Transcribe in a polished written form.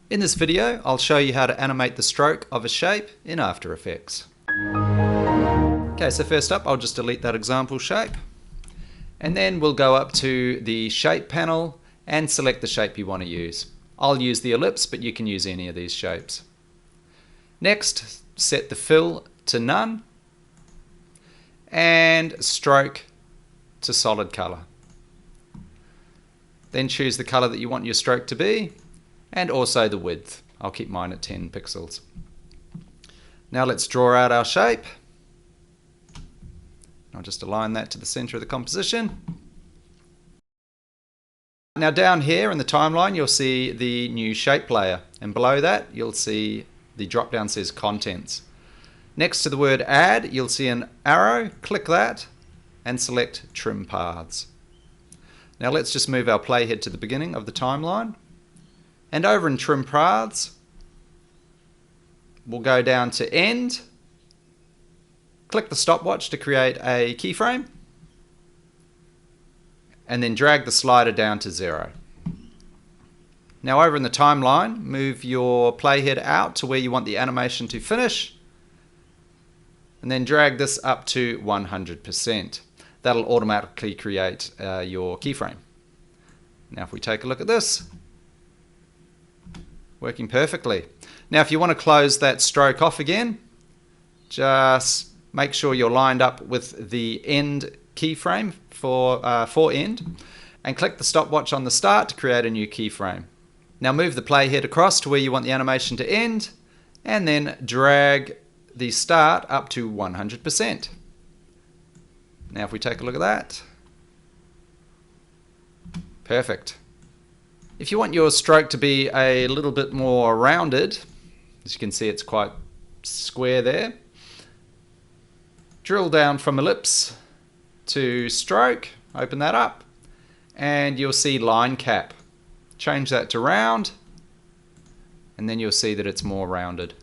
In this video, I'll show you how to animate the stroke of a shape in After Effects. Okay, so first up, I'll just delete that example shape. And then we'll go up to the Shape panel and select the shape you want to use. I'll use the ellipse, but you can use any of these shapes. Next, set the fill to none and stroke to solid color. Then choose the color that you want your stroke to be and also the width. I'll keep mine at 10 pixels. Now let's draw out our shape. I'll just align that to the center of the composition. Now down here in the timeline you'll see the new shape layer, and below that you'll see the drop down says contents. Next to the word add you'll see an arrow, click that and select trim paths. Now let's just move our playhead to the beginning of the timeline, and over in trim paths we'll go down to end, click the stopwatch to create a keyframe, and then drag the slider down to 0. Now over in the timeline, move your playhead out to where you want the animation to finish, and then drag this up to 100%. That'll automatically create your keyframe. Now if we take a look at this, working perfectly. Now if you want to close that stroke off again, just make sure you're lined up with the end keyframe for end, and click the stopwatch on the start to create a new keyframe. Now move the playhead across to where you want the animation to end, and then drag the start up to 100%. Now if we take a look at that, perfect. If you want your stroke to be a little bit more rounded, as you can see it's quite square there, drill down from ellipse to stroke, open that up, and you'll see line cap. Change that to round, and then you'll see that it's more rounded.